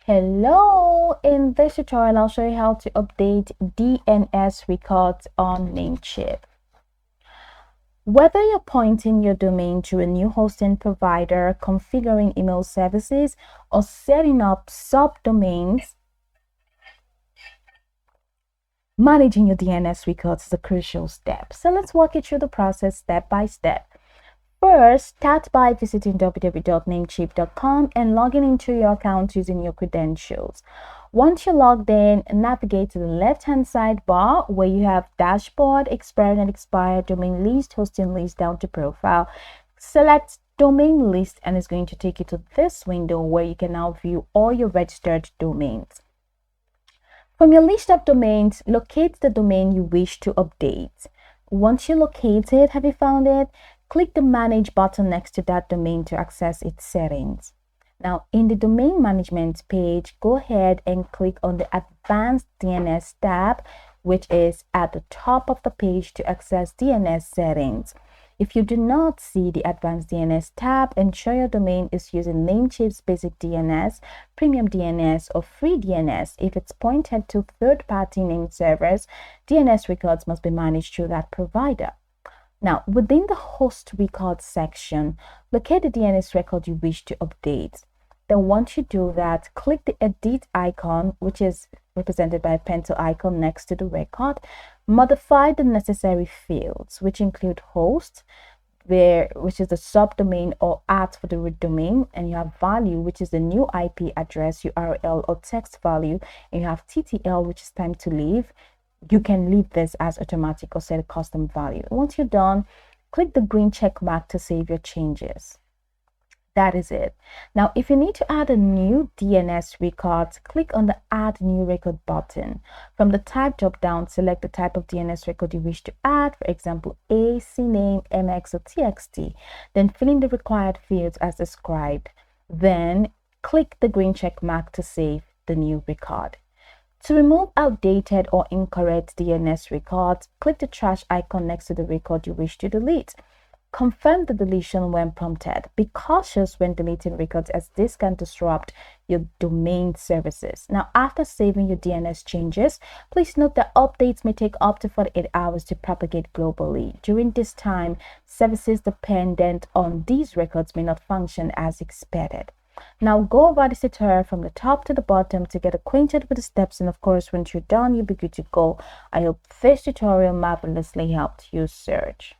Hello, in this tutorial I'll show you how to update DNS records on Namecheap. Whether you're pointing your domain to a new hosting provider, configuring email services, or setting up subdomains, managing your DNS records is a crucial step. So let's walk you through the process step by step. First, start by visiting www.namecheap.com and logging into your account using your credentials. Once you're logged in, navigate to the left-hand sidebar where you have dashboard, expired and expired, domain list, hosting list down to profile. Select domain list and it's going to take you to this window where you can now view all your registered domains. From your list of domains, locate the domain you wish to update. Once you locate it, have you found it? Click the Manage button next to that domain to access its settings. Now, in the Domain Management page, go ahead and click on the Advanced DNS tab, which is at the top of the page to access DNS settings. If you do not see the Advanced DNS tab, ensure your domain is using Namecheap's Basic DNS, Premium DNS, or Free DNS. If it's pointed to third-party name servers, DNS records must be managed through that provider. Now, within the Host Records section, locate the DNS record you wish to update. Then once you do that, click the Edit icon, which is represented by a pencil icon next to the record. Modify the necessary fields, which include host, which is the subdomain or @ for the root domain, and you have value, which is the new IP address, URL, or text value, and you have TTL, which is time to leave. You can leave this as automatic or set a custom value. Once you're done, click the green check mark to save your changes. That is it. Now, if you need to add a new DNS record, click on the Add New Record button. From the Type drop-down, select the type of DNS record you wish to add, for example, A, CNAME, MX, or TXT. Then fill in the required fields as described. Then click the green check mark to save the new record. To remove outdated or incorrect DNS records, click the trash icon next to the record you wish to delete. Confirm the deletion when prompted. Be cautious when deleting records as this can disrupt your domain services. Now, after saving your DNS changes, please note that updates may take up to 48 hours to propagate globally. During this time, services dependent on these records may not function as expected. Now go over this tutorial from the top to the bottom to get acquainted with the steps, and of course once you're done you'll be good to go. I hope this tutorial marvelously helped you search.